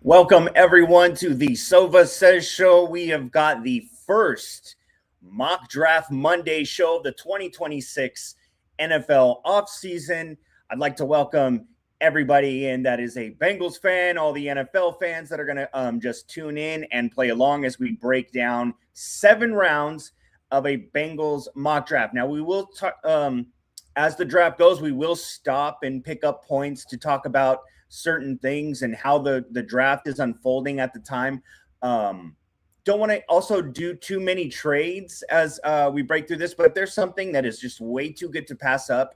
Welcome, everyone, to the Sovah Says Show. We have got the first Mock Draft Monday show of the 2026 NFL offseason. I'd like to welcome everybody in that is a Bengals fan, all the NFL fans that are going to just tune in and play along as we break down 7 rounds of a Bengals mock draft. Now, we will talk, as the draft goes, we will stop and pick up points to talk about certain things and how the draft is unfolding at the time. Don't want to also do too many trades as we break through this, but if there's something that is just way too good to pass up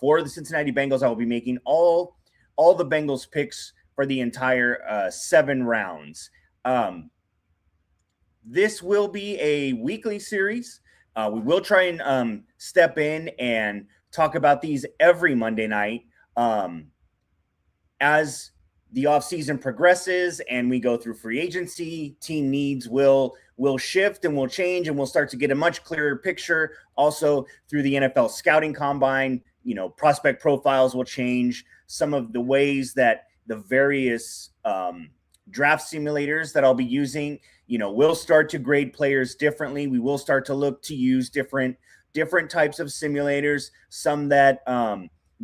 for the Cincinnati Bengals, I will be making all the Bengals picks for the entire 7 rounds. This will be a weekly series. We will try and step in and talk about these every Monday night. As the offseason progresses and we go through free agency, team needs will shift and will change, and we'll start to get a much clearer picture. Also, through the NFL scouting combine, prospect profiles will change. Some of the ways that the various draft simulators that I'll be using, will start to grade players differently. We will start to look to use different types of simulators, some that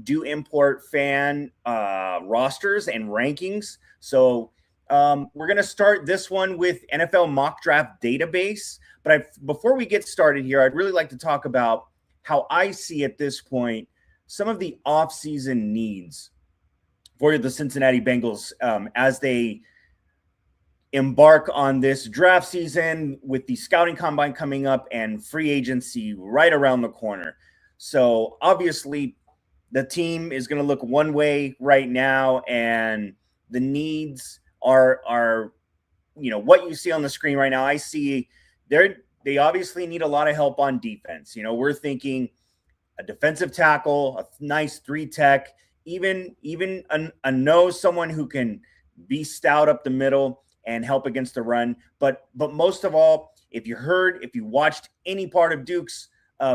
do import fan rosters and rankings. So we're going to start this one with NFL Mock Draft Database. But before we get started here, I'd really like to talk about how I see at this point some of the offseason needs for the Cincinnati Bengals as they embark on this draft season with the scouting combine coming up and free agency right around the corner. So obviously, the team is going to look one way right now, and the needs are what you see on the screen right now. I see they obviously need a lot of help on defense. We're thinking a defensive tackle, a nice 3-tech, even someone who can be stout up the middle and help against the run. But most of all, if you watched any part of Duke's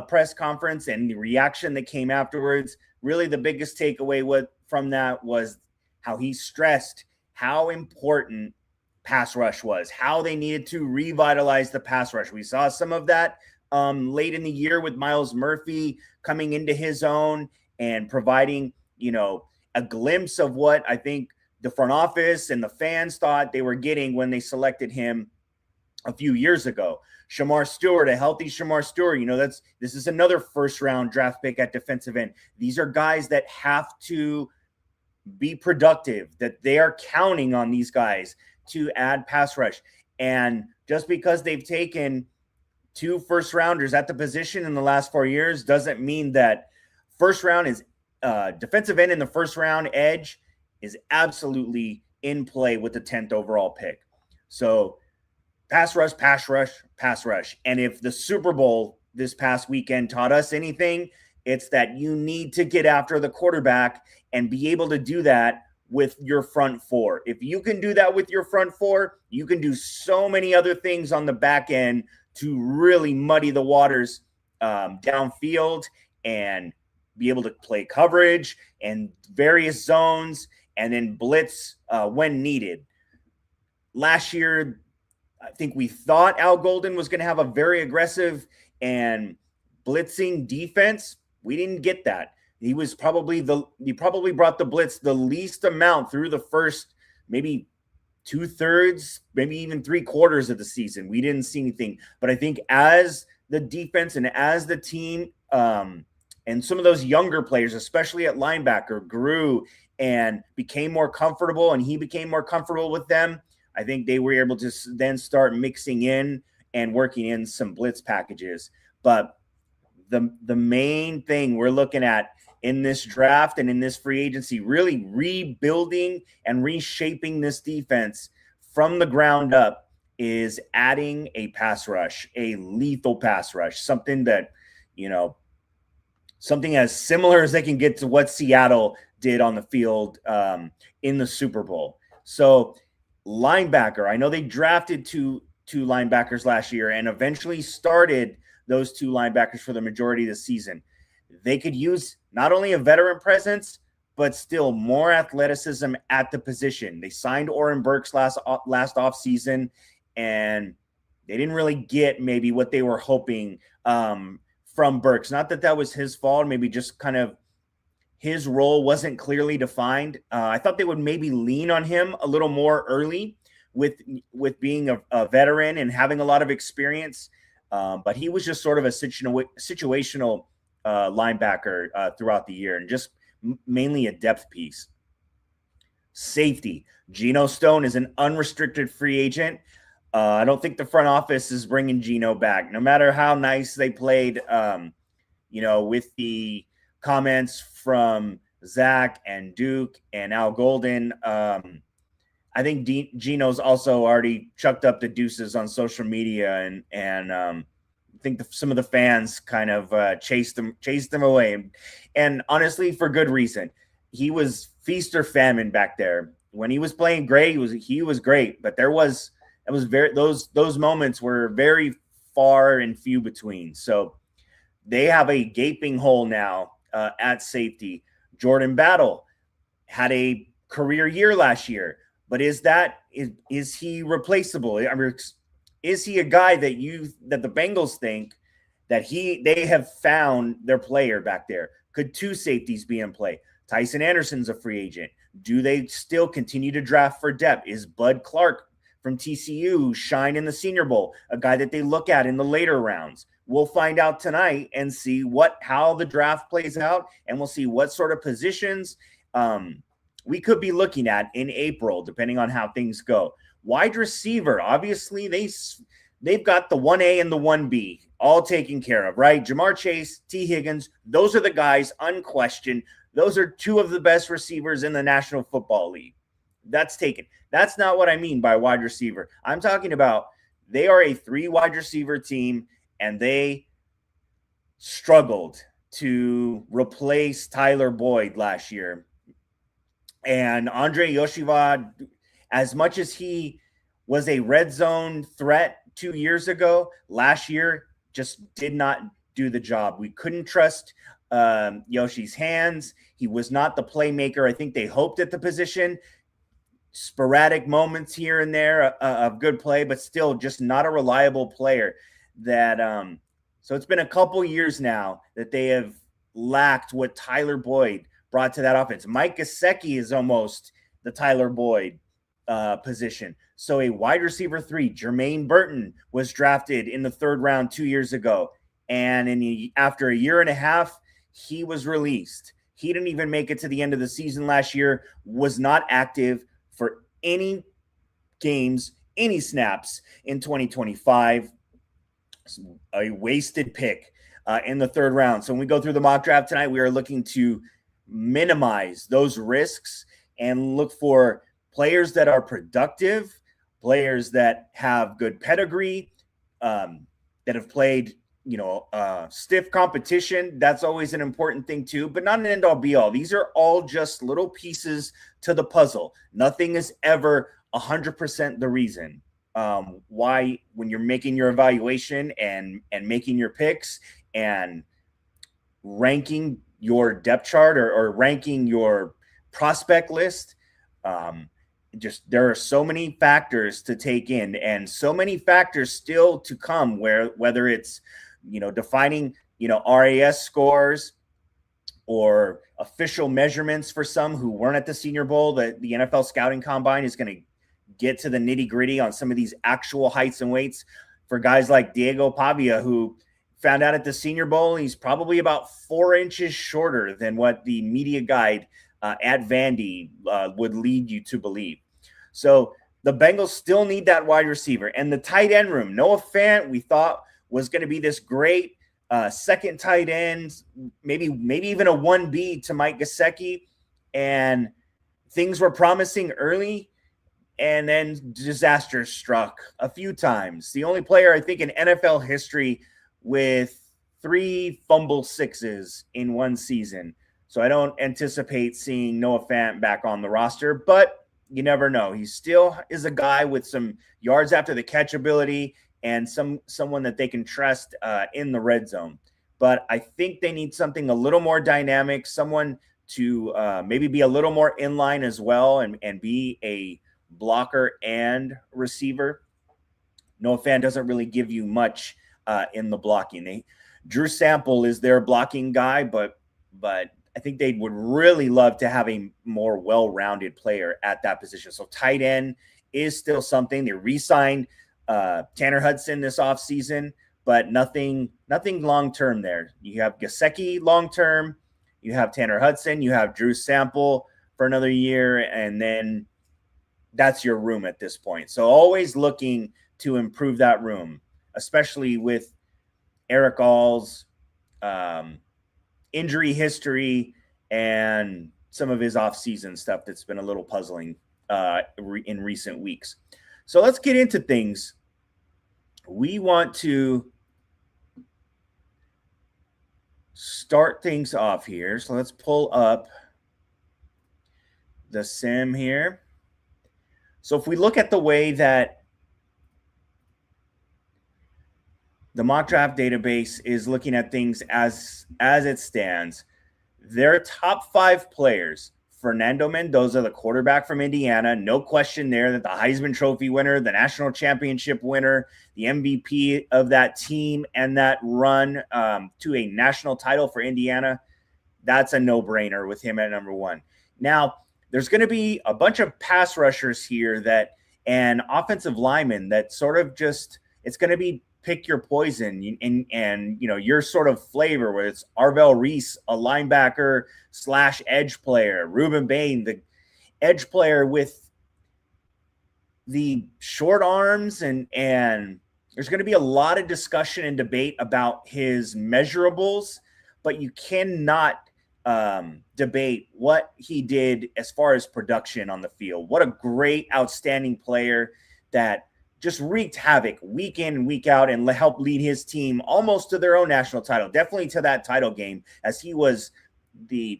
press conference and the reaction that came afterwards, really the biggest takeaway from that was how he stressed how important pass rush was, how they needed to revitalize the pass rush. We saw some of that late in the year with Myles Murphy coming into his own and providing, a glimpse of what I think the front office and the fans thought they were getting when they selected him a few years ago. Shamar Stewart, a healthy Shamar Stewart, this is another first-round draft pick at defensive end. These are guys that have to be productive, that they are counting on these guys to add pass rush. And just because they've taken 2 first-rounders at the position in the last 4 years doesn't mean that first round is defensive end in the first round, edge is absolutely in play with the 10th overall pick. So pass rush, pass rush, pass rush. And if the Super Bowl this past weekend taught us anything, it's that you need to get after the quarterback and be able to do that with your front 4. If you can do that with your front 4, you can do so many other things on the back end to really muddy the waters downfield and be able to play coverage and various zones and then blitz when needed. Last year, I think we thought Al Golden was going to have a very aggressive and blitzing defense. We didn't get that. He probably brought the blitz the least amount through the first maybe 2/3, maybe even 3/4 of the season. We didn't see anything. But I think as the defense and as the team and some of those younger players, especially at linebacker, grew and became more comfortable, and he became more comfortable with them, I think they were able to then start mixing in and working in some blitz packages. But the main thing we're looking at in this draft and in this free agency, really rebuilding and reshaping this defense from the ground up, is adding a pass rush, a lethal pass rush, something that, something as similar as they can get to what Seattle did on the field in the Super Bowl. So linebacker, I know they drafted two linebackers last year and eventually started those 2 linebackers for the majority of the season. They could use not only a veteran presence, but still more athleticism at the position. They signed Oren Burks last offseason, and they didn't really get maybe what they were hoping from Burks. Not that that was his fault, maybe just kind of his role wasn't clearly defined. I thought they would maybe lean on him a little more early with being a veteran and having a lot of experience. But he was just sort of a situational linebacker throughout the year, and just mainly a depth piece. Safety. Geno Stone is an unrestricted free agent. I don't think the front office is bringing Geno back, no matter how nice they played, with the comments from Zach and Duke and Al Golden. I think Geno's also already chucked up the deuces on social media, and I think some of the fans kind of chased him away, and honestly, for good reason. He was feast or famine back there. When he was playing great, he was great, but those moments were very far and few between. So they have a gaping hole now at safety. Jordan Battle had a career year last year, but is he replaceable? I mean, is he a guy that the Bengals think that they have found their player back there? Could two safeties be in play? Tyson Anderson's a free agent. Do they still continue to draft for depth? Is Bud Clark from TCU shine in the Senior Bowl, a guy that they look at in the later rounds? We'll find out tonight and see how the draft plays out, and we'll see what sort of positions we could be looking at in April, depending on how things go. Wide receiver, obviously, they've got the 1A and the 1B all taken care of, right? Jamar Chase, T. Higgins, those are the guys, unquestioned. Those are two of the best receivers in the National Football League. That's taken. That's not what I mean by wide receiver. I'm talking about they are a 3 wide receiver team, and they struggled to replace Tyler Boyd last year. And Andre Yoshiva, as much as he was a red zone threat 2 years ago, last year just did not do the job. We couldn't trust Yoshi's hands. He was not the playmaker I think they hoped at the position. Sporadic moments here and there of good play, but still just not a reliable player. So it's been a couple years now that they have lacked what Tyler Boyd brought to that offense. Mike Gesicki is almost the Tyler Boyd position. So a wide receiver 3, Jermaine Burton, was drafted in the 3rd round 2 years ago. And after a year and a half, he was released. He didn't even make it to the end of the season last year, was not active for any games, any snaps in 2025. A wasted pick in the 3rd round. So when we go through the mock draft tonight, we are looking to minimize those risks and look for players that are productive, players that have good pedigree, that have played, stiff competition. That's always an important thing too, but not an end all be all. These are all just little pieces to the puzzle. Nothing is ever 100% the reason why, when you're making your evaluation and making your picks and ranking your depth chart or ranking your prospect list, there are so many factors to take in, and so many factors still to come, whether it's defining RAS scores or official measurements for some who weren't at the Senior Bowl. That the NFL scouting combine is going to get to the nitty gritty on some of these actual heights and weights for guys like Diego Pavia, who found out at the Senior Bowl he's probably about 4 inches shorter than what the media guide at Vandy would lead you to believe. So the Bengals still need that wide receiver. And the tight end room, Noah Fant, we thought was going to be this great second tight end, maybe even a 1B to Mike Gesicki. And things were promising early, and then disaster struck a few times. The only player I think in NFL history with 3 fumble sixes in one season. So I don't anticipate seeing Noah Fant back on the roster, but you never know. He still is a guy with some yards after the catch ability and someone that they can trust in the red zone. But I think they need something a little more dynamic, someone to maybe be a little more inline as well and be a blocker and receiver. Noah Fant doesn't really give you much in the blocking. Drew Sample is their blocking guy, but I think they would really love to have a more well-rounded player at that position. So tight end is still something. They re-signed Tanner Hudson this offseason, but nothing long-term there. You have Gesicki long-term, you have Tanner Hudson, you have Drew Sample for another year, and then that's your room at this point. So always looking to improve that room, especially with Eric All's injury history and some of his offseason stuff that's been a little puzzling in recent weeks. So let's get into things. We want to start things off here. So let's pull up the sim here. So if we look at the way that the mock draft database is looking at things as it stands, their top 5 players: Fernando Mendoza, the quarterback from Indiana, no question there that the Heisman Trophy winner, the national championship winner, the MVP of that team and that run to a national title for Indiana, that's a no-brainer with him at number 1. Now, there's going to be a bunch of pass rushers here and offensive linemen that sort of just, it's going to be pick your poison and your sort of flavor, where it's Arvell Reese, a linebacker / edge player, Ruben Bain, the edge player with the short arms, and there's going to be a lot of discussion and debate about his measurables, but you cannot debate what he did as far as production on the field. What a great, outstanding player that just wreaked havoc week in and week out and helped lead his team almost to their own national title, definitely to that title game, as he was the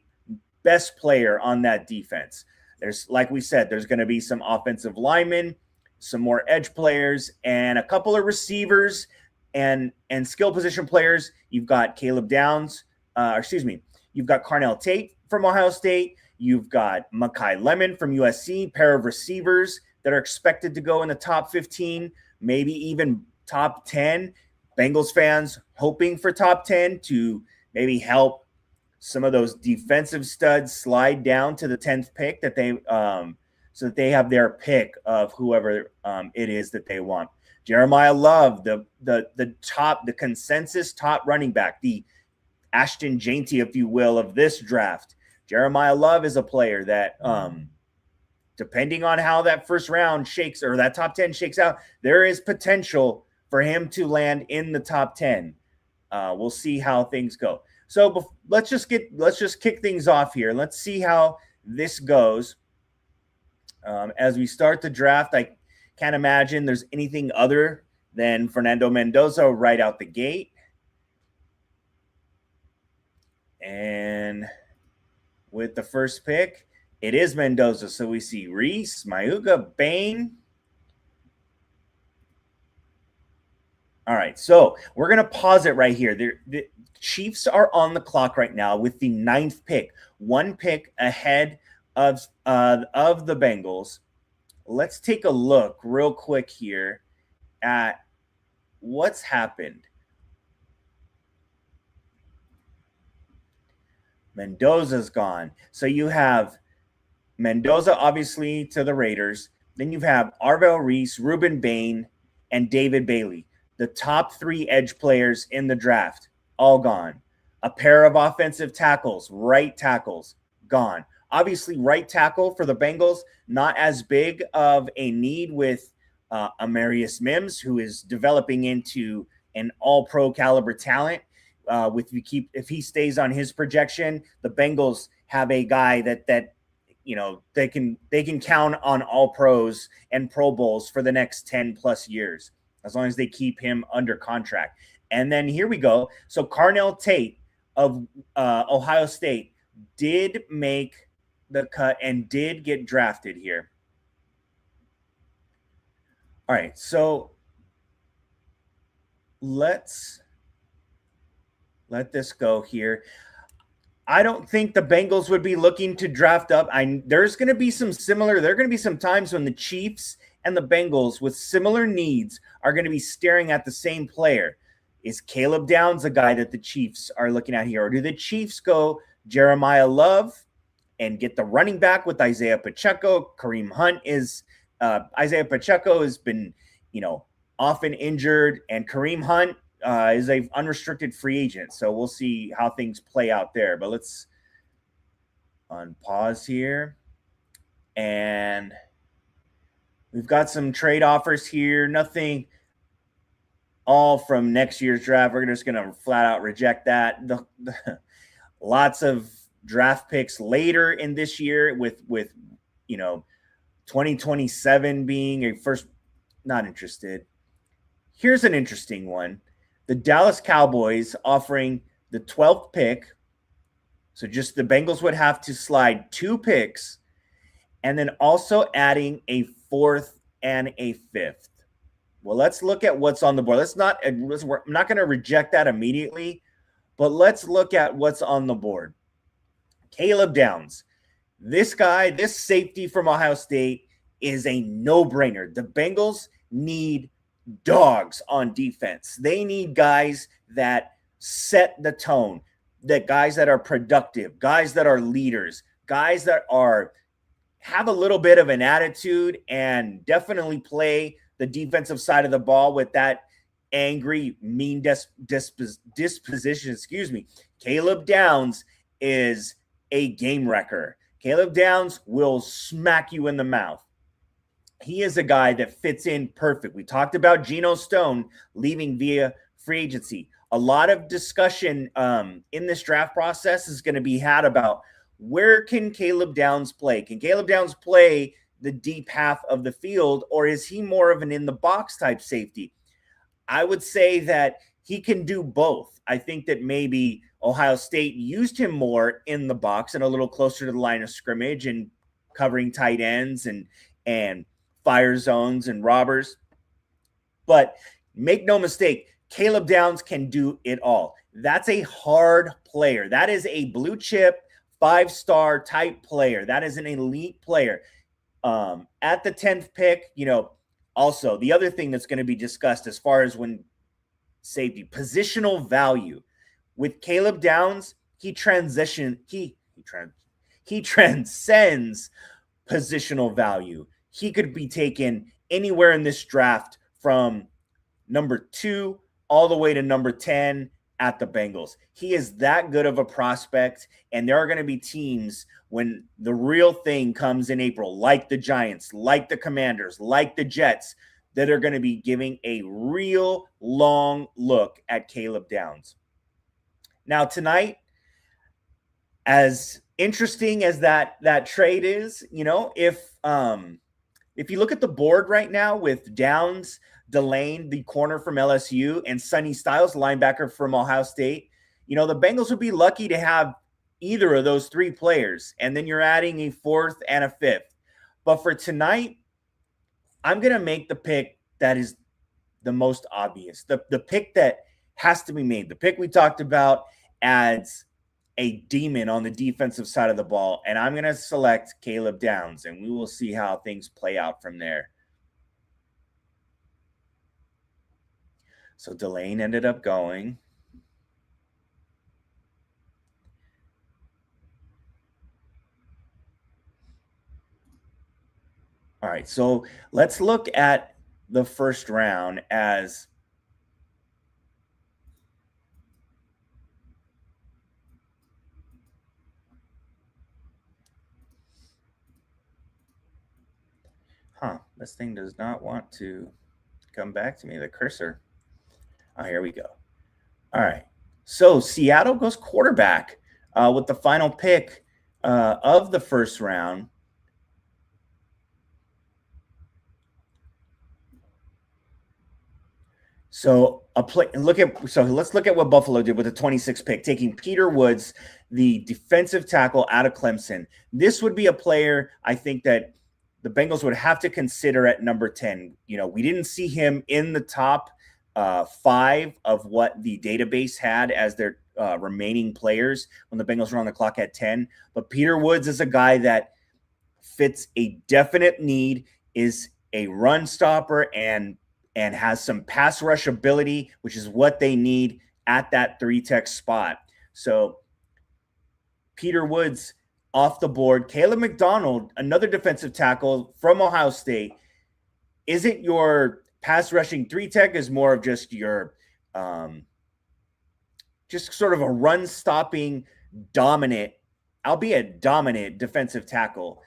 best player on that defense. There's, like we said, there's going to be some offensive linemen, some more edge players, and a couple of receivers and skill position players. You've got Caleb Downs, you've got Carnell Tate from Ohio State. You've got Makai Lemon from USC, pair of receivers that are expected to go in the top 15, maybe even top 10. Bengals fans hoping for top 10 to maybe help some of those defensive studs slide down to the 10th pick, that they so that they have their pick of whoever it is that they want. Jeremiah Love, the consensus top running back, the Ashton Jainty, if you will, of this draft. Jeremiah Love is a player that, depending on how that first round shakes, or that top 10 shakes out, there is potential for him to land in the top 10. We'll see how things go. So let's just kick things off here. Let's see how this goes. As we start the draft, I can't imagine there's anything other than Fernando Mendoza right out the gate. And with the first pick, it is Mendoza. So we see Reese, Mayuga, Bain. All right, so we're going to pause it right here. The Chiefs are on the clock right now with the 9th pick, 1 pick ahead of the Bengals. Let's take a look real quick here at what's happened. Mendoza's gone. So you have Mendoza, obviously, to the Raiders. Then you have Arvell Reese, Ruben Bain, and David Bailey. The top 3 edge players in the draft, all gone. A pair of offensive tackles, right tackles, gone. Obviously, right tackle for the Bengals, not as big of a need with Amarius Mims, who is developing into an all-pro caliber talent. If he stays on his projection, the Bengals have a guy that they can count on all pros and Pro Bowls for the next 10 plus years, as long as they keep him under contract. And then here we go. So Carnell Tate of Ohio State did make the cut and did get drafted here. All right, so let's let this go here. I don't think the Bengals would be looking to draft up. There's going to be some similar. There are going to be some times when the Chiefs and the Bengals with similar needs are going to be staring at the same player. Is Caleb Downs a guy that the Chiefs are looking at here, or do the Chiefs go Jeremiah Love and get the running back with Isaiah Pacheco? Kareem Hunt is Isaiah Pacheco has been, often injured, and Kareem Hunt is a unrestricted free agent. So we'll see how things play out there. But let's unpause here. And we've got some trade offers here. Nothing all from next year's draft. We're just going to flat out reject that. Lots of draft picks later in this year with 2027 being a first. Not interested. Here's an interesting one. The Dallas Cowboys offering the 12th pick. So just the Bengals would have to slide 2 picks, and then also adding a 4th and a 5th. Well, let's look at what's on the board. I'm not going to reject that immediately, but let's look at what's on the board. Caleb Downs. This guy, this safety from Ohio State, is a no-brainer. The Bengals need dogs on defense. They need guys that set the tone, guys that are productive, guys that are leaders, guys that have a little bit of an attitude and definitely play the defensive side of the ball with that angry, mean disposition. Caleb Downs is a game wrecker. Caleb Downs will smack you in the mouth. He is a guy that fits in perfect. We talked about Geno Stone leaving via free agency. A lot of discussion in this draft process is going to be had about where can Caleb Downs play? Can Caleb Downs play the deep half of the field, or is he more of an in-the-box type safety? I would say that he can do both. I think that maybe Ohio State used him more in the box and a little closer to the line of scrimmage and covering tight ends and fire zones and robbers. But make no mistake, Caleb Downs can do it all. That's a hard player. That is a blue chip, 5-star type player. That is an elite player. At the 10th pick, also the other thing that's going to be discussed as far as when safety, positional value. With Caleb Downs, he transcends positional value. He could be taken anywhere in this draft from number 2 all the way to number 10 at the Bengals. He is that good of a prospect, and there are going to be teams when the real thing comes in April, like the Giants, like the Commanders, like the Jets, that are going to be giving a real long look at Caleb Downs. Now tonight, as interesting as that trade is, if you look at the board right now with Downs, Delane, the corner from LSU, and Sonny Styles, linebacker from Ohio State, the Bengals would be lucky to have either of those 3 players, and then you're adding a 4th and a 5th. But for tonight, I'm going to make the pick that is the most obvious, the pick that has to be made. The pick we talked about adds a demon on the defensive side of the ball, and I'm going to select Caleb Downs, and we will see how things play out from there. So Delane ended up going. All right, so let's look at the first round as this thing does not want to come back to me, the cursor. Oh, here we go. All right. So Seattle goes quarterback with the final pick of the first round. So let's look at what Buffalo did with the 26th pick, taking Peter Woods, the defensive tackle out of Clemson. This would be a player I think that the Bengals would have to consider at number 10. We didn't see him in the top 5 of what the database had as their remaining players when the Bengals were on the clock at 10. But Peter Woods is a guy that fits a definite need, is a run stopper, and has some pass rush ability, which is what they need at that 3-tech spot. So Peter Woods off the board. Caleb McDonald, another defensive tackle from Ohio State, isn't your pass rushing 3-tech, is more of just your just sort of a run stopping dominant, albeit dominant defensive tackle.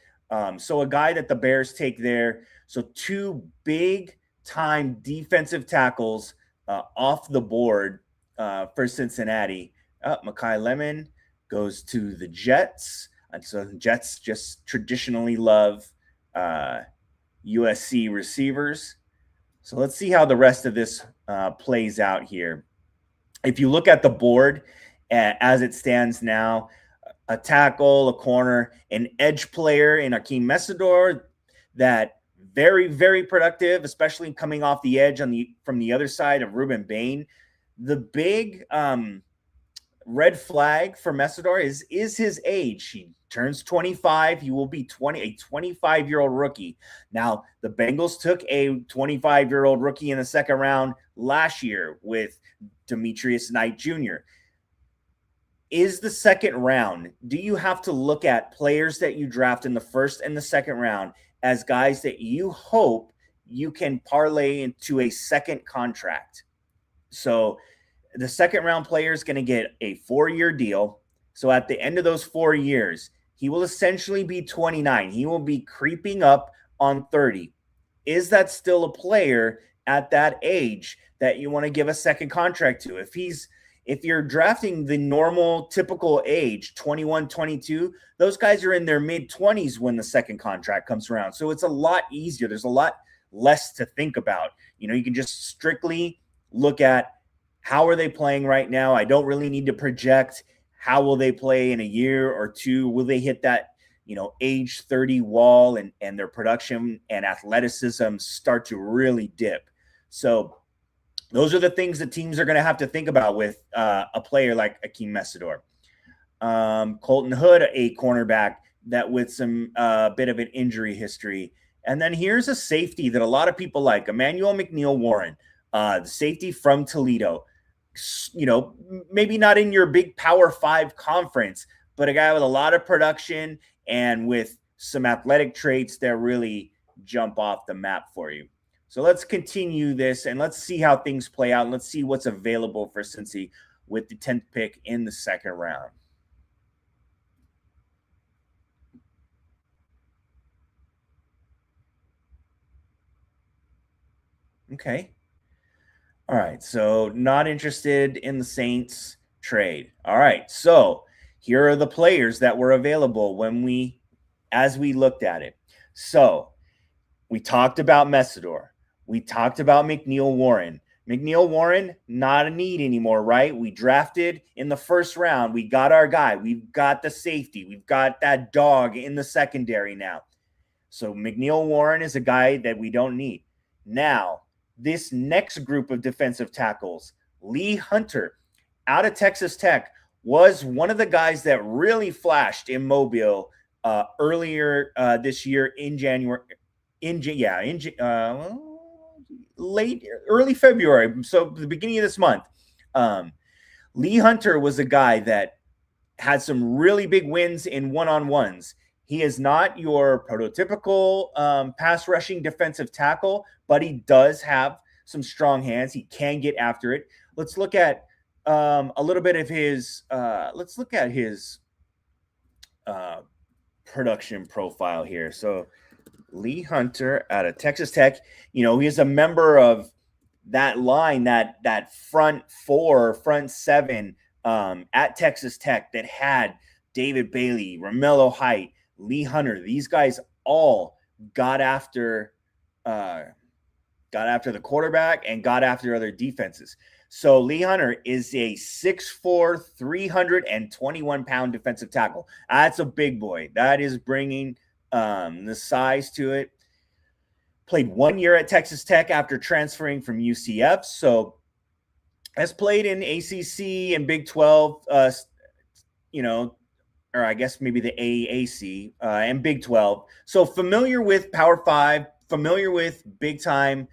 So a guy that the Bears take there. So 2 big time defensive tackles off the board for Cincinnati. Mekhi Lemon goes to the Jets. And so the Jets just traditionally love USC receivers. So let's see how the rest of this plays out here. If you look at the board as it stands now, a tackle, a corner, an edge player in Akeem Mesidor, that very, very productive, especially coming off the edge from the other side of Ruben Bain. The big red flag for Mesidor is his age. He turns 25. He will be a 25-year-old rookie. Now, the Bengals took a 25-year-old rookie in the second round last year with Demetrius Knight Jr. Is the second round, do you have to look at players that you draft in the first and the second round as guys that you hope you can parlay into a second contract? So the second round player is going to get a 4-year deal. So at the end of those 4 years, he will essentially be 29. He will be creeping up on 30. Is that still a player at that age that you want to give a second contract to? If you're drafting the normal typical age, 21, 22, those guys are in their mid-20s when the second contract comes around. So it's a lot easier. There's a lot less to think about. You can just strictly look at how are they playing right now. I don't really need to project how will they play in a year or two. Will they hit that, age 30 wall and their production and athleticism start to really dip? So those are the things that teams are going to have to think about with a player like Akeem Mesidor. Colton Hood, a cornerback that with some bit of an injury history. And then here's a safety that a lot of people like, Emmanuel McNeil-Warren, the safety from Toledo. Maybe not in your big Power 5 conference, but a guy with a lot of production and with some athletic traits that really jump off the map for you. So let's continue this and let's see how things play out. And let's see what's available for Cincy with the 10th pick in the second round. Okay. All right. So not interested in the Saints trade. All right. So here are the players that were available as we looked at it. So we talked about Mesidor. We talked about McNeil-Warren. McNeil-Warren, not a need anymore, right? We drafted in the first round. We got our guy. We've got the safety. We've got that dog in the secondary now. So McNeil-Warren is a guy that we don't need. Now, this next group of defensive tackles, Lee Hunter, out of Texas Tech, was one of the guys that really flashed in Mobile earlier this year in January. Early February, so the beginning of this month. Lee Hunter was a guy that had some really big wins in one-on-ones. He is not your prototypical pass rushing defensive tackle, but he does have some strong hands. He can get after it. Let's look at a little bit of his production profile here. So Lee Hunter out of Texas Tech, he is a member of that line, that front four, front seven at Texas Tech that had David Bailey, Romello Height, Lee Hunter. These guys all got after the quarterback and got after other defenses. So Lee Hunter is a 6'4", 321-pound defensive tackle. That's a big boy. That is bringing the size to it. Played 1 year at Texas Tech after transferring from UCF. So has played in ACC and Big 12, or I guess maybe the AAC and Big 12. So familiar with Power 5, familiar with big time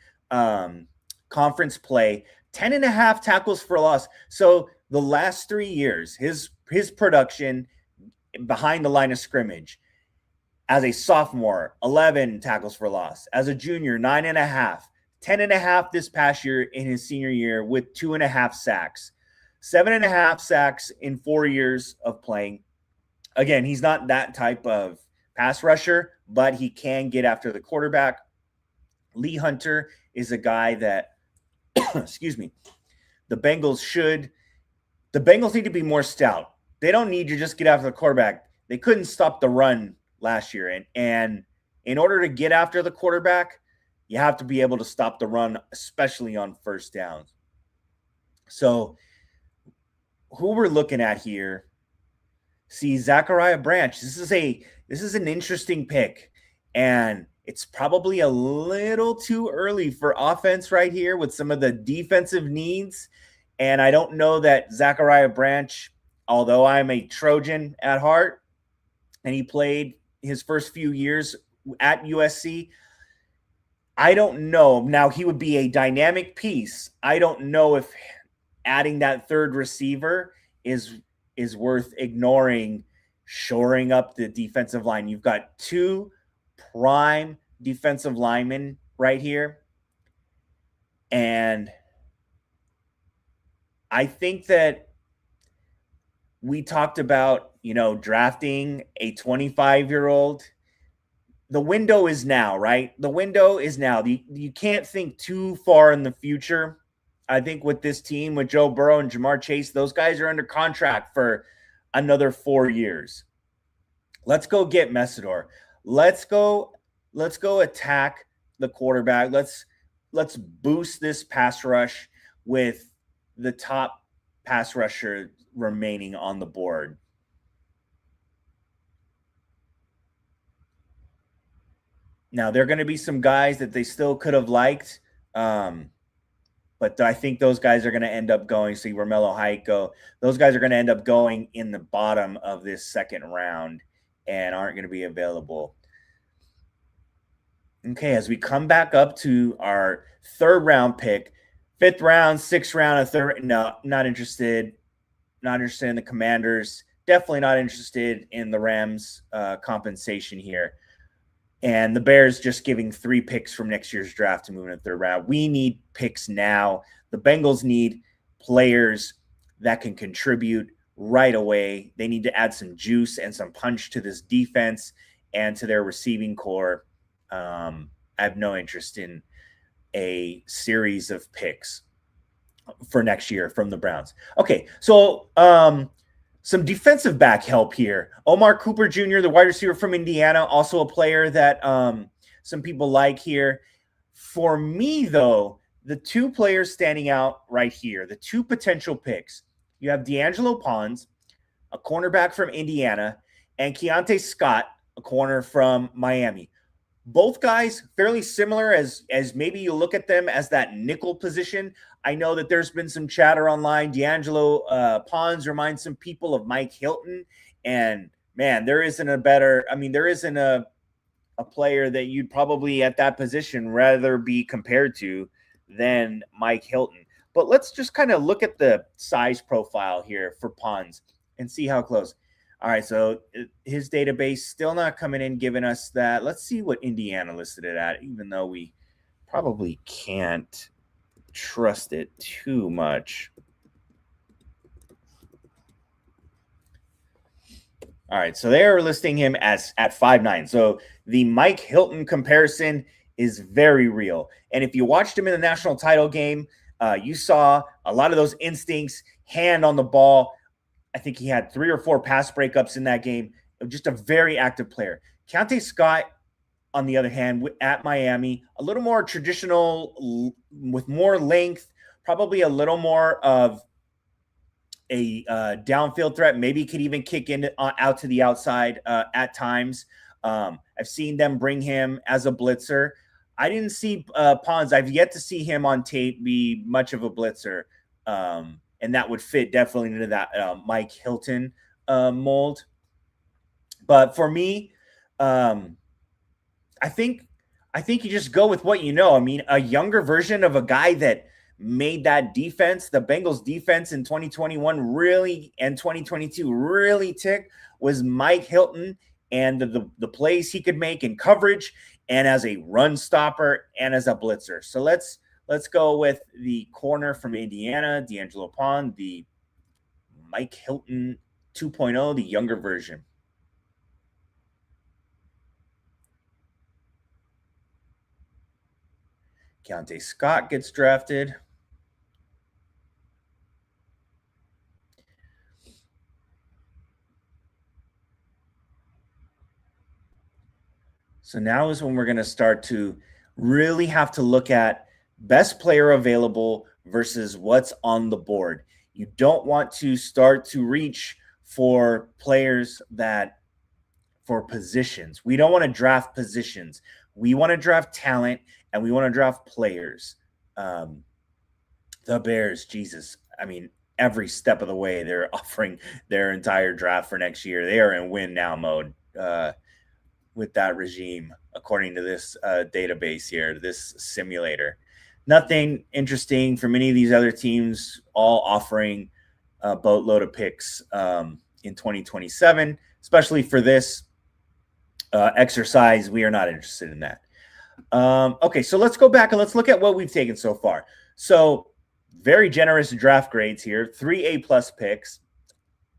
conference play. 10 and a half tackles for loss. So the last 3 years, his production behind the line of scrimmage, as a sophomore, 11 tackles for loss. As a junior, 9.5. 10.5 this past year in his senior year with 2.5 sacks. 7.5 sacks in 4 years of playing. Again, he's not that type of pass rusher, but he can get after the quarterback. Lee Hunter is a guy that, excuse me, the Bengals need to be more stout. They don't need to just get after the quarterback. They couldn't stop the run last year. And in order to get after the quarterback, you have to be able to stop the run, especially on first downs. So who we're looking at here, see Zachariah Branch. This is an interesting pick, and it's probably a little too early for offense right here with some of the defensive needs. And I don't know that Zachariah Branch, although I'm a Trojan at heart, and he played his first few years at USC, I don't know. Now, he would be a dynamic piece. I don't know if adding that third receiver is worth ignoring, shoring up the defensive line. You've got 2 prime defensive linemen right here. And I think that we talked about, drafting a 25-year-old. The window is now, right? The window is now. You can't think too far in the future. I think with this team, with Joe Burrow and Jamar Chase, those guys are under contract for another 4 years. Let's go get Messidor. Let's go attack the quarterback. Let's boost this pass rush with the top pass rusher remaining on the board. Now, there are going to be some guys that they still could have liked, but I think those guys are going to end up going. See Romello Heiko. Those guys are going to end up going in the bottom of this second round and aren't going to be available. Okay, as we come back up to our third round pick, 5th round, 6th round, a third. No, not interested. Not interested in the Commanders. Definitely not interested in the Rams compensation here. And the Bears just giving 3 picks from next year's draft to move in the third round. We need picks now. The Bengals need players that can contribute right away. They need to add some juice and some punch to this defense and to their receiving core. I have no interest in a series of picks for next year from the Browns. Okay, so some defensive back help here. Omar Cooper Jr., the wide receiver from Indiana, also a player that some people like here. For me, though, the 2 players standing out right here, the 2 potential picks, you have D'Angelo Pons, a cornerback from Indiana, and Keontae Scott, a corner from Miami. Both guys fairly similar as maybe you look at them as that nickel position. I know that there's been some chatter online. D'Angelo Pons reminds some people of Mike Hilton. And, man, there isn't a player that you'd probably at that position rather be compared to than Mike Hilton. But let's just kind of look at the size profile here for Pons and see how close. All right, so his database still not coming in, giving us that. Let's see what Indiana listed it at, even though we probably can't trust it too much. All right, so they are listing him as at 5'9". So the Mike Hilton comparison is very real. And if you watched him in the national title game, you saw a lot of those instincts, hand on the ball. I think he had 3 or 4 pass breakups in that game. Just a very active player. Keontae Scott, on the other hand, at Miami, a little more traditional with more length, probably a little more of a downfield threat. Maybe could even kick in out to the outside at times. I've seen them bring him as a blitzer. I didn't see Pons. I've yet to see him on tape be much of a blitzer. And that would fit definitely into that Mike Hilton mold. But for me, I think you just go with what you know. I mean, a younger version of a guy that made that defense, the Bengals defense in 2021 really and 2022 really tick, was Mike Hilton and the plays he could make in coverage and as a run stopper and as a blitzer. So let's go with the corner from Indiana, D'Angelo Pond, the Mike Hilton 2.0, the younger version. Keontae Scott gets drafted. So now is when we're going to start to really have to look at best player available versus what's on the board. You don't want to start to reach for players that for positions. We don't want to draft positions. We want to draft talent and we want to draft players. The Bears, Jesus. I mean, every step of the way, they're offering their entire draft for next year. They are in win now mode with that regime, according to this database here, this simulator. Nothing interesting from any of these other teams, all offering a boatload of picks in 2027, especially for this exercise. We are not interested in that. Okay, so let's go back and let's look at what we've taken so far. So very generous draft grades here, 3 A+ picks.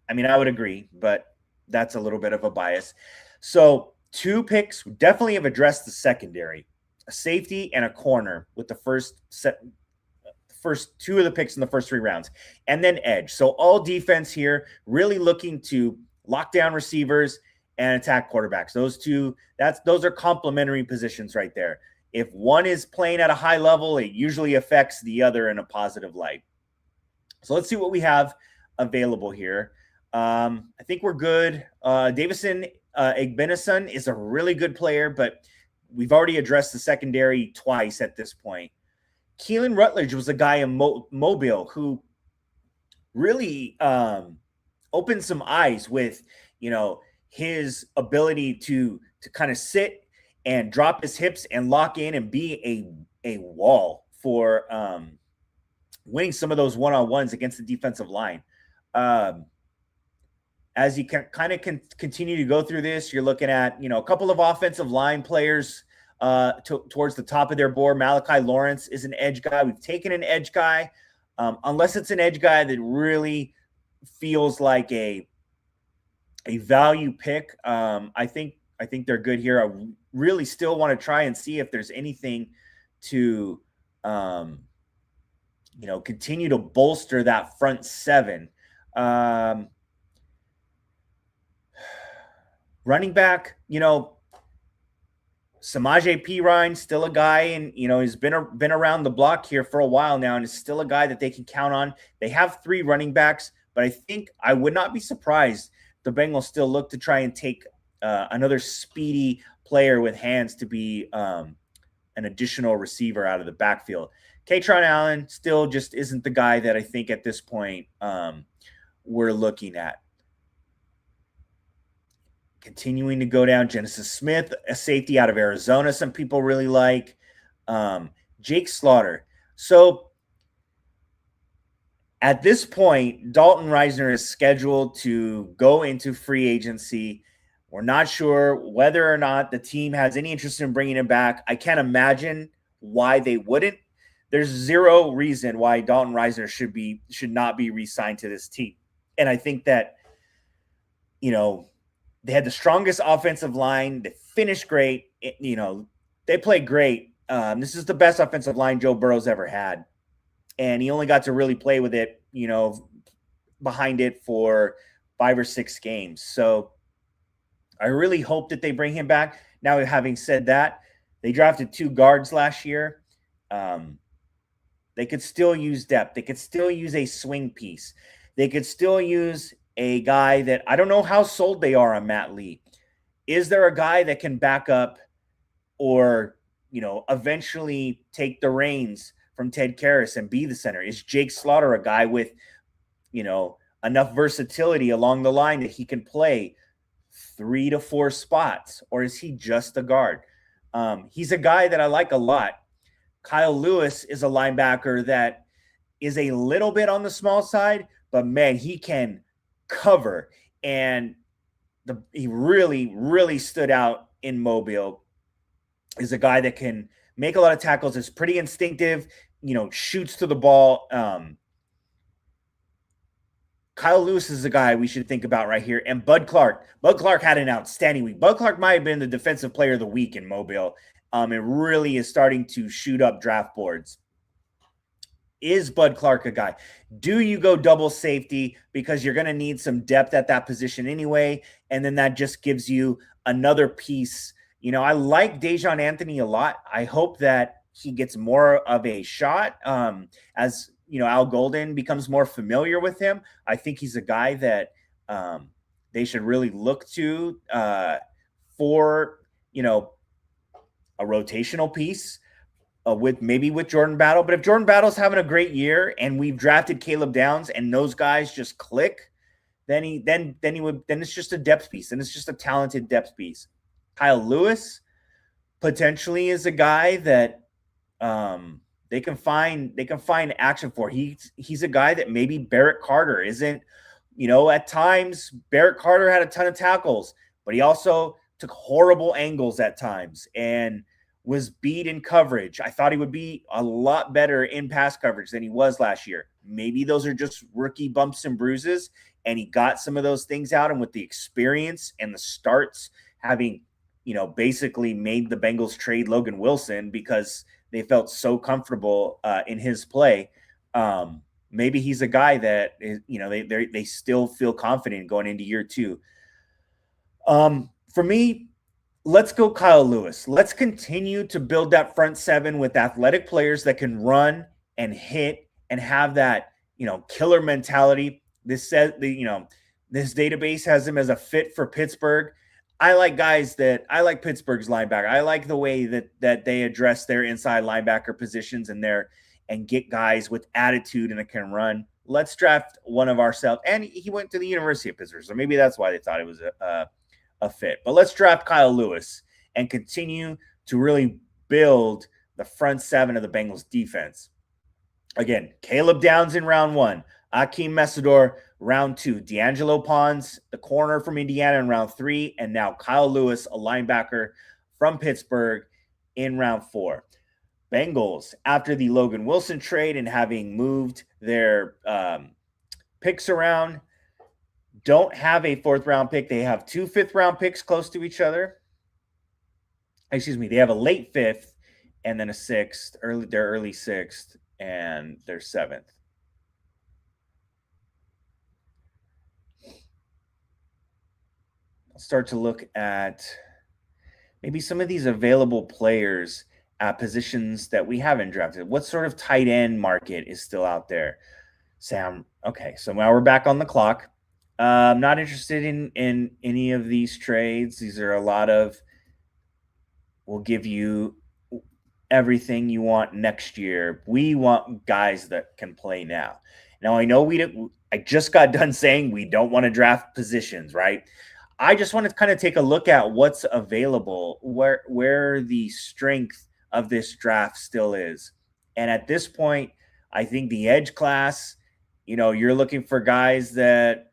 I mean, I would agree, but that's a little bit of a bias. So 2 picks definitely have addressed the secondary, a safety and a corner with the first 2 of the picks in the first 3 rounds, and then edge. So all defense here, really looking to lock down receivers and attack quarterbacks. Those are complementary positions right there. If one is playing at a high level, it usually affects the other in a positive light. So let's see what we have available here. I think we're good. Davison Igbenison is a really good player, but we've already addressed the secondary twice at this point. Keelan Rutledge was a guy in Mobile who really opened some eyes with, his ability to kind of sit and drop his hips and lock in and be a wall for winning some of those one-on-ones against the defensive line. As you can kind of continue to go through this, you're looking at, a couple of offensive line players towards the top of their board. Malachi Lawrence is an edge guy. We've taken an edge guy, unless it's an edge guy that really feels like a value pick. I think they're good here. I really still want to try and see if there's anything to, continue to bolster that front 7. Running back, Samaje Perine, still a guy, and he's been around the block here for a while now, and is still a guy that they can count on. They have 3 running backs, but I think I would not be surprised the Bengals still look to try and take another speedy player with hands to be an additional receiver out of the backfield. Katron Allen still just isn't the guy that I think at this point we're looking at. Continuing to go down, Genesis Smith, a safety out of Arizona, some people really like. Jake Slaughter. So at this point, Dalton Risner is scheduled to go into free agency. We're not sure whether or not the team has any interest in bringing him back. I can't imagine why they wouldn't. There's zero reason why Dalton Risner should not be re-signed to this team. And I think that, they had the strongest offensive line. They finished great. They played great. This is the best offensive line Joe Burrow's ever had. And he only got to really play with it, behind it for 5 or 6 games. So I really hope that they bring him back. Now, having said that, they drafted 2 guards last year. They could still use depth. They could still use a swing piece. They could still use a guy that I don't know how sold they are on Matt Lee. Is there a guy that can back up or, eventually take the reins from Ted Karras and be the center? Is Jake Slaughter a guy with, enough versatility along the line that he can play 3 to 4 spots, or is he just a guard? He's a guy that I like a lot. Kyle Lewis is a linebacker that is a little bit on the small side, but man, he can cover. And he really, really stood out in Mobile. Is a guy that can make a lot of tackles, is pretty instinctive, shoots to the ball. Kyle Lewis is a guy we should think about right here. And Bud Clark. Bud Clark had an outstanding week. Bud Clark might have been the defensive player of the week in Mobile. It really is starting to shoot up draft boards. Is Bud Clark a guy? Do you go double safety because you're going to need some depth at that position anyway? And then that just gives you another piece. I like Dejon Anthony a lot. I hope that he gets more of a shot as Al Golden becomes more familiar with him. I think he's a guy that they should really look to for, a rotational piece with Jordan Battle. But if Jordan Battle's having a great year and we've drafted Caleb Downs and those guys just click, then it's just a depth piece, and it's just a talented depth piece. Kyle Lewis potentially is a guy that they can find action for. He's a guy that maybe Barrett Carter isn't. At times Barrett Carter had a ton of tackles, but he also took horrible angles at times and was beat in coverage. I thought he would be a lot better in pass coverage than he was last year. Maybe those are just rookie bumps and bruises, and he got some of those things out. And with the experience and the starts, having basically made the Bengals trade Logan Wilson because they felt so comfortable in his play. Maybe he's a guy that is, they still feel confident going into year 2. For me, let's go Kyle Lewis. Let's continue to build that front 7 with athletic players that can run and hit and have that, killer mentality. This says this database has him as a fit for Pittsburgh. I like Pittsburgh's linebacker. I like the way that they address their inside linebacker positions and get guys with attitude and that can run. Let's draft one of ourselves. And he went to the University of Pittsburgh, so maybe that's why they thought it was a fit. But let's draft Kyle Lewis and continue to really build the front 7 of the Bengals defense. Again, Caleb Downs in round 1, Akeem Mesidor round 2, D'Angelo Pons, the corner from Indiana, in round 3, and now Kyle Lewis, a linebacker from Pittsburgh, in round 4. Bengals, after the Logan Wilson trade and having moved their picks around, don't have a 4th round pick. They have 2 5th round picks close to each other. They have a late 5th and then a 6th, their early 6th and their 7th. I'll start to look at maybe some of these available players at positions that we haven't drafted. What sort of tight end market is still out there? Sam, okay, so now we're back on the clock. I'm not interested in any of these trades. These are a lot of, we'll give you everything you want next year. We want guys that can play now. Now, I know I just got done saying we don't want to draft positions, right? I just want to kind of take a look at what's available, where the strength of this draft still is. And at this point, I think the edge class, you're looking for guys that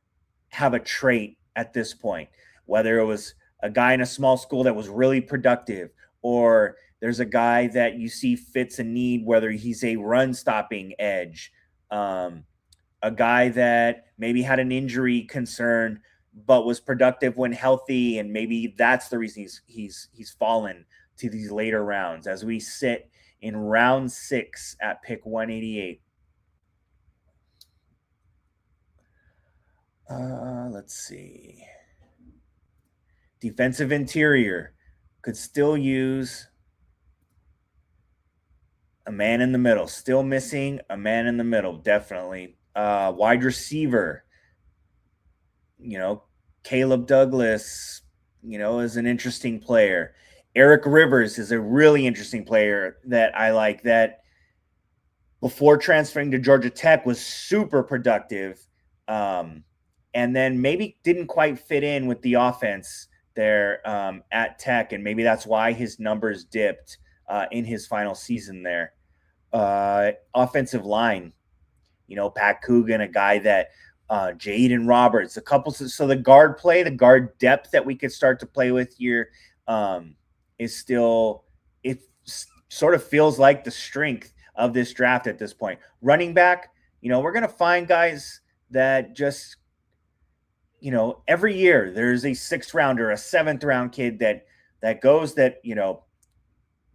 have a trait at this point, whether it was a guy in a small school that was really productive, or there's a guy that you see fits a need, whether he's a run stopping edge, a guy that maybe had an injury concern, but was productive when healthy. And maybe that's the reason he's fallen to these later rounds as we sit in round 6 at pick 188. Let's see. Defensive interior could still use a man in the middle. Still missing a man in the middle, definitely. Wide receiver, Caleb Douglas, is an interesting player. Eric Rivers is a really interesting player that I like, that before transferring to Georgia Tech was super productive, and then maybe didn't quite fit in with the offense there at Tech, and maybe that's why his numbers dipped in his final season there. Offensive line, Pat Coogan, a guy that Jaden Roberts, a couple. So the guard play, the guard depth that we could start to play with here is still, it sort of feels like the strength of this draft at this point. Running back, we're going to find guys that just, every year there's a 6th rounder, a 7th round kid that goes that,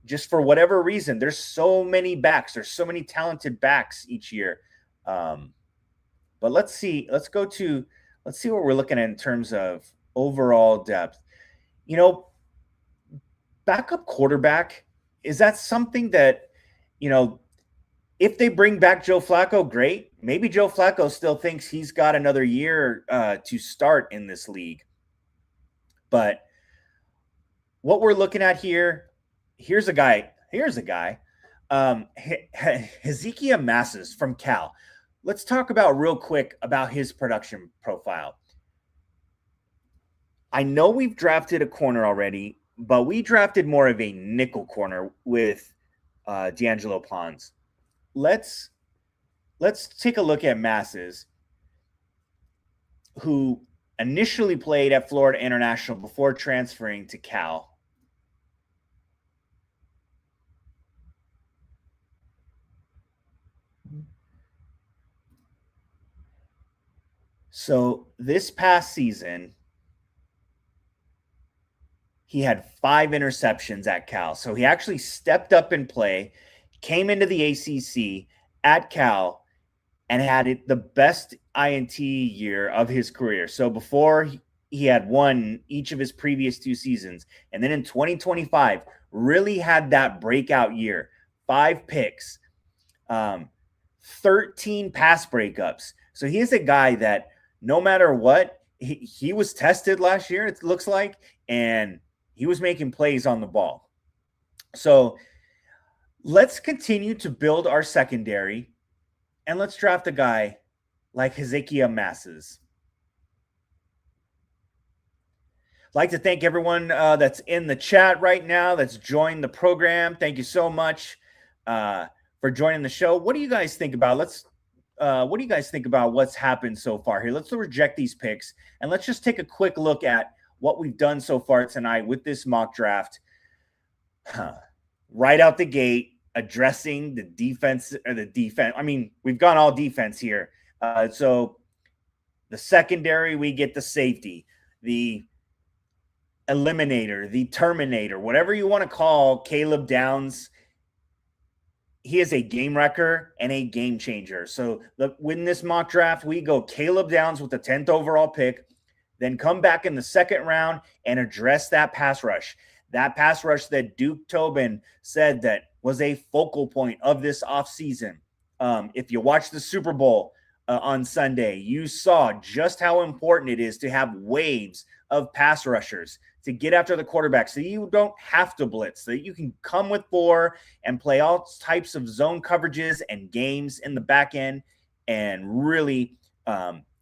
just for whatever reason, there's so many backs, there's so many talented backs each year. But let's see what we're looking at in terms of overall depth. Backup quarterback, is that something that, if they bring back Joe Flacco, great. Maybe Joe Flacco still thinks he's got another year to start in this league. But what we're looking at here, here's a guy. Hezekiah Masses from Cal. Let's talk about real quick about his production profile. I know we've drafted a corner already, but we drafted more of a nickel corner with D'Angelo Pons. Let's take a look at Masses, who initially played at Florida International before transferring to Cal. So this past season, he had 5 interceptions at Cal. So he actually stepped up in play, came into the ACC at Cal, and had the best INT year of his career. So before, he had won each of his previous 2 seasons. And then in 2025, really had that breakout year. 5 picks, 13 pass breakups. So he is a guy that no matter what, he was tested last year, it looks like, and he was making plays on the ball. So let's continue to build our secondary, and let's draft a guy like Hezekiah Masses. I'd like to thank everyone that's in the chat right now, that's joined the program. Thank you so much for joining the show. What do you guys think about? What do you guys think about what's happened so far here? Let's reject these picks, and let's just take a quick look at what we've done so far tonight with this mock draft. Right out the gate, addressing the defense. I mean, we've gone all defense here. So the secondary, we get the safety, the eliminator, the terminator, whatever you want to call Caleb Downs. He is a game wrecker and a game changer. So win this mock draft, we go Caleb Downs with the 10th overall pick, then come back in the 2nd round and address that pass rush. That pass rush that Duke Tobin said that was a focal point of this offseason. If you watch the Super Bowl on Sunday, you saw just how important it is to have waves of pass rushers to get after the quarterback so you don't have to blitz, so that you can come with 4 and play all types of zone coverages and games in the back end and really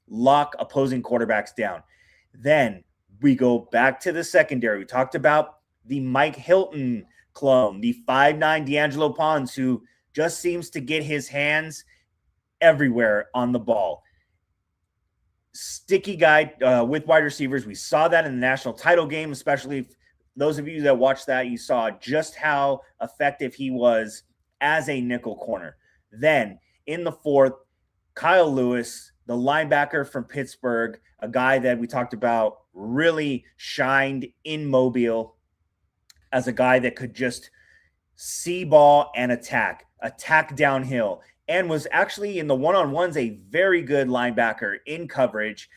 lock opposing quarterbacks down. Then we go back to the secondary. We talked about the Mike Hilton clone, the 5'9" D'Angelo Pons, who just seems to get his hands everywhere on the ball. Sticky guy with wide receivers. We saw that in the national title game, especially those of you that watched that, you saw just how effective he was as a nickel corner. Then in the 4th, Kyle Lewis, the linebacker from Pittsburgh, a guy that we talked about really shined in Mobile as a guy that could just see ball and attack downhill, and was actually in the one-on-ones a very good linebacker in coverage.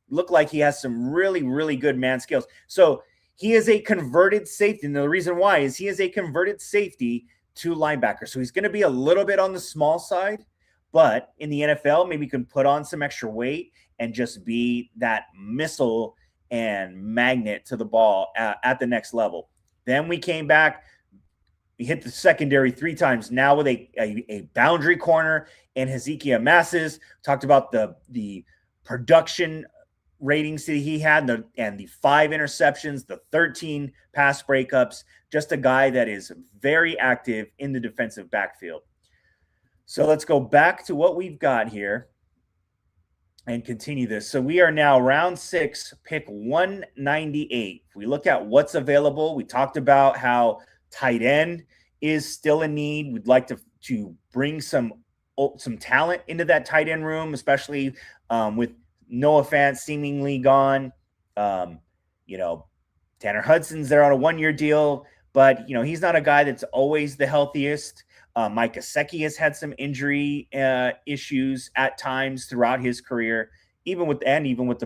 Looked like he has some really, really good man skills. So he is a converted safety. And the reason why is he is a converted safety to linebacker. So he's going to be a little bit on the small side, but in the NFL, maybe he can put on some extra weight and just be that missile and magnet to the ball at the next level. Then we came back. We hit the secondary 3 times now with a boundary corner and Hezekiah Masses. Talked about the production ratings that he had and the 5 interceptions, the 13 pass breakups. Just a guy that is very active in the defensive backfield. So let's go back to what we've got here and continue this. So we are now round 6, pick 198. If we look at what's available, we talked about how tight end is still a need. We'd like to bring some talent into that tight end room, especially with Noah Fant seemingly gone. Tanner Hudson's there on a 1-year deal, but he's not a guy that's always the healthiest. Mike Gesicki has had some injury issues at times throughout his career, even with the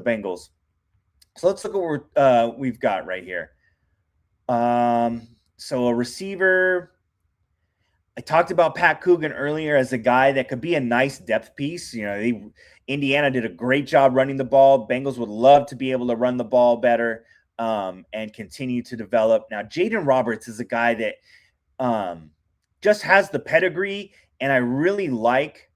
Bengals. So let's look at what we've got right here. So a receiver. I talked about Pat Coogan earlier as a guy that could be a nice depth piece. Indiana did a great job running the ball. Bengals would love to be able to run the ball better and continue to develop. Now, Jaden Roberts is a guy that just has the pedigree, and I really like.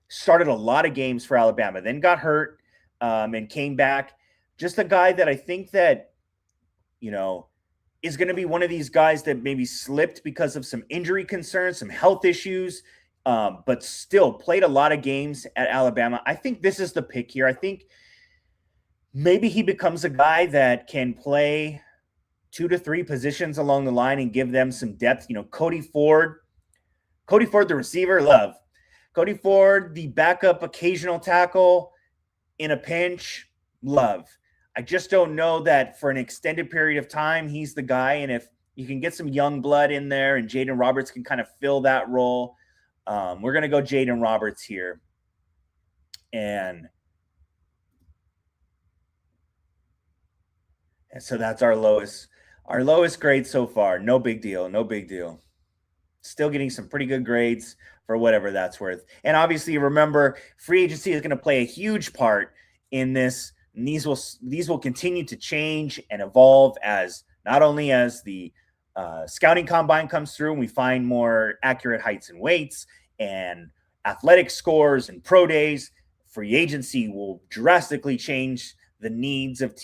Started a lot of games for Alabama, then got hurt and came back. Just a guy that I think that, is going to be one of these guys that maybe slipped because of some injury concerns, some health issues, but still played a lot of games at Alabama. I think this is the pick here. I think maybe he becomes a guy that can play 2 to 3 positions along the line and give them some depth. Cody Ford, the receiver, love. Cody Ford, the backup occasional tackle in a pinch, love. I just don't know that for an extended period of time, he's the guy. And if you can get some young blood in there and Jaden Roberts can kind of fill that role, we're going to go Jaden Roberts here. And so that's our lowest grade so far. No big deal. Still getting some pretty good grades for whatever that's worth. And obviously, remember, free agency is going to play a huge part in this. And these will continue to change and evolve as not only as the scouting combine comes through and we find more accurate heights and weights and athletic scores and pro days. Free agency will drastically change the needs of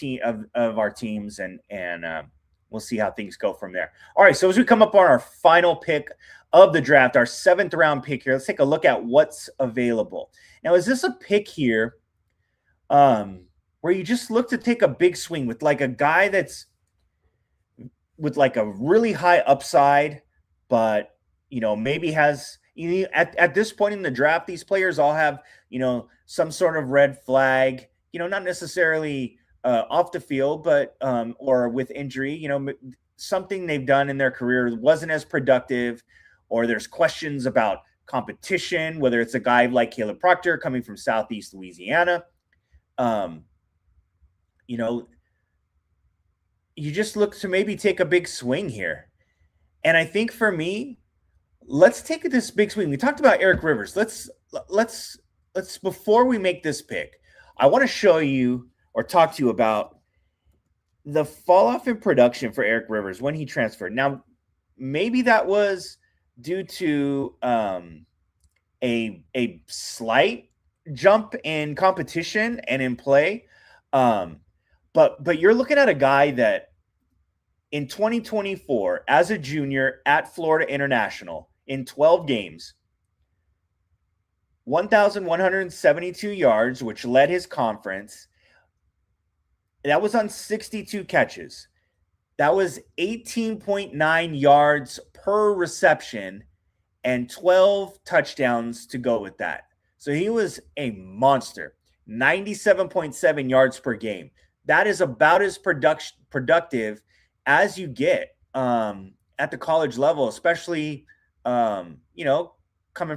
our teams, and we'll see how things go from there. All right, so as we come up on our final pick of the draft, our 7th round pick here, let's take a look at what's available. Now, is this a pick here where you just look to take a big swing with like a guy that's with like a really high upside, but maybe has at this point in the draft, these players all have some sort of red flag, not necessarily off the field, but or with injury, something they've done in their career wasn't as productive, or there's questions about competition, whether it's a guy like Caleb Proctor coming from Southeast Louisiana. You just look to maybe take a big swing here. And I think for me, let's take this big swing. We talked about Eric Rivers. Let's before we make this pick, I want to show you or talk to you about the fall off in production for Eric Rivers when he transferred. Now, maybe that was due to a slight jump in competition and in play. But you're looking at a guy that in 2024, as a junior at Florida International, in 12 games, 1,172 yards, which led his conference. That was on 62 catches. That was 18.9 yards per reception and 12 touchdowns to go with that. So he was a monster. 97.7 yards per game. That is about as productive as you get at the college level, especially, coming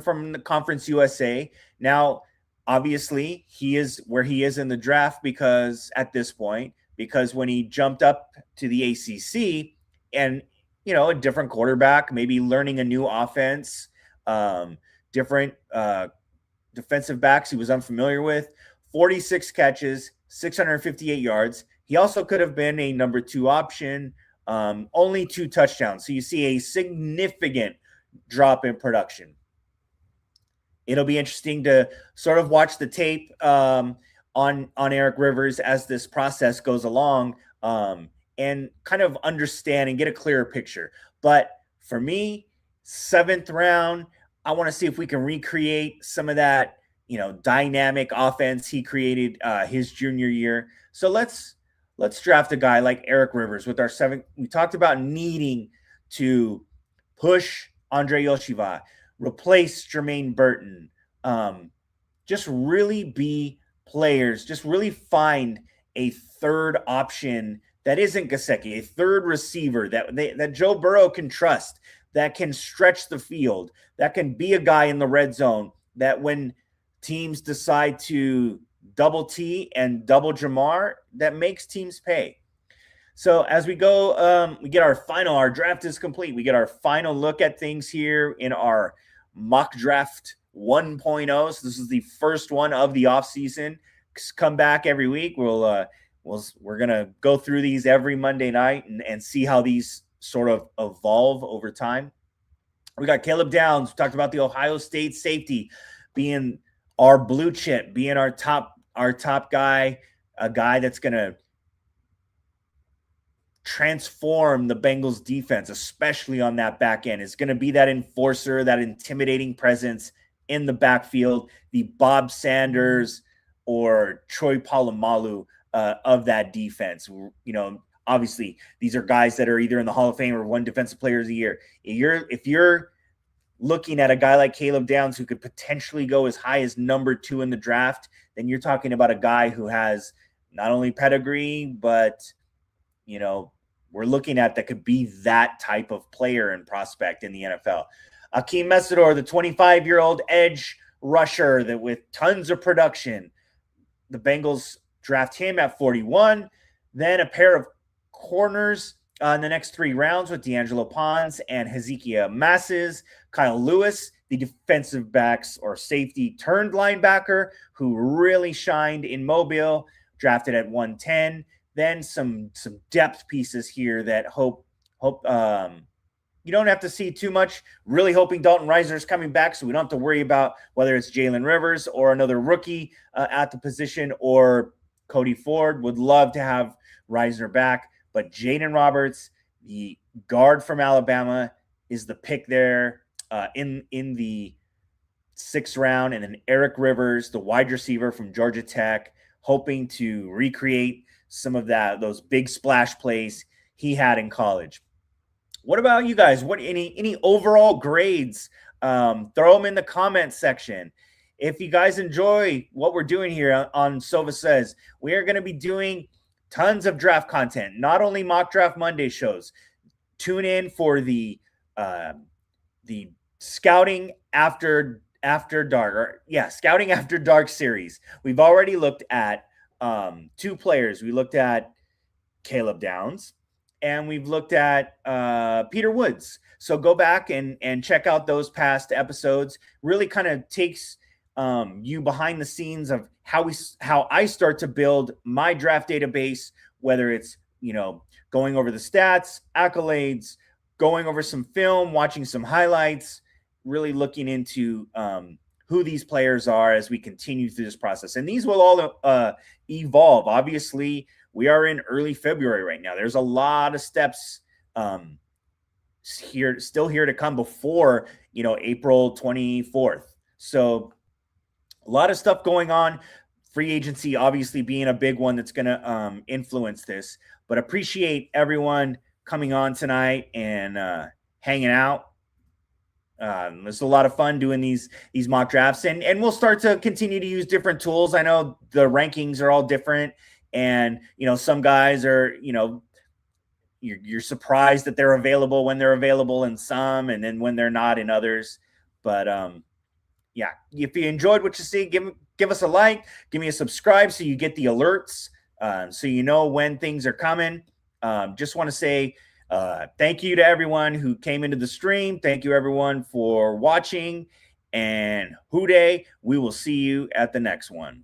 from the Conference USA. Now, obviously, he is where he is in the draft because when he jumped up to the ACC and, a different quarterback, maybe learning a new offense, different defensive backs he was unfamiliar with, 46 catches, 658 yards. He also could have been a number 2 option only 2 touchdowns. So you see a significant drop in production. It'll be interesting to sort of watch the tape on Eric Rivers as this process goes along, and kind of understand and get a clearer picture. But for me, 7th round, I want to see if we can recreate some of that, dynamic offense he created his junior year. So let's draft a guy like Eric Rivers with our 7th. We talked about needing to push Andre Yoshiva, replace Jermaine Burton, just really be players, just really find a third option that isn't Gesicki, a third receiver that Joe Burrow can trust, that can stretch the field, that can be a guy in the red zone, that when teams decide to double T and double Jamar, that makes teams pay. So as we go, we get our draft is complete. We get our final look at things here in our mock draft 1.0. So this is the first one of the offseason. Come back every week. We're going to go through these every Monday night and see how these sort of evolve over time. We got Caleb Downs. We talked about the Ohio State safety being our blue chip, being our top guy, a guy that's going to transform the Bengals defense, especially on that back end. It's going to be that enforcer, that intimidating presence in the backfield, the Bob Sanders or Troy Polamalu of that defense. Obviously these are guys that are either in the Hall of Fame or won Defensive Player of the Year. If you're looking at a guy like Caleb Downs who could potentially go as high as number 2 in the draft, then you're talking about a guy who has not only pedigree, but we're looking at that could be that type of player and prospect in the NFL. Akeem Mesidor, the 25-year-old edge rusher that with tons of production. The Bengals draft him at 41. Then a pair of corners in the next 3 rounds with D'Angelo Pons and Hezekiah Masses. Kyle Lewis, the defensive backs or safety turned linebacker who really shined in Mobile, drafted at 110. Then some depth pieces here that hope you don't have to see too much. Really hoping Dalton Risner is coming back, so we don't have to worry about whether it's Jalen Rivers or another rookie at the position or Cody Ford. Would love to have Risner back, but Jaden Roberts, the guard from Alabama, is the pick there in the 6th round, and then Eric Rivers, the wide receiver from Georgia Tech, hoping to recreate some of those big splash plays he had in college. What about you guys? What any overall grades? Throw them in the comments section. If you guys enjoy what we're doing here on Sovah Says, we are going to be doing tons of draft content, not only Mock Draft Monday shows. Tune in for the Scouting After Dark, Scouting After Dark series. We've already looked at 2 players. We looked at Caleb Downs and we've looked at Peter Woods. So go back and check out those past episodes. Really kind of takes you behind the scenes of how I start to build my draft database, whether it's, going over the stats, accolades, going over some film, watching some highlights, really looking into who these players are as we continue through this process. And these will all evolve. Obviously, we are in early February right now. There's a lot of steps still here to come before, April 24th. So a lot of stuff going on. Free agency obviously being a big one that's going to influence this. But appreciate everyone coming on tonight and hanging out. It's a lot of fun doing these mock drafts, and we'll start to continue to use different tools. I know the rankings are all different, and some guys are you're surprised that they're available when they're available in some, and then when they're not in others. But if you enjoyed what you see, give us a like, give me a subscribe so you get the alerts, so you know when things are coming. Just want to say thank you to everyone who came into the stream. Thank you everyone for watching, and Houday, we will see you at the next one.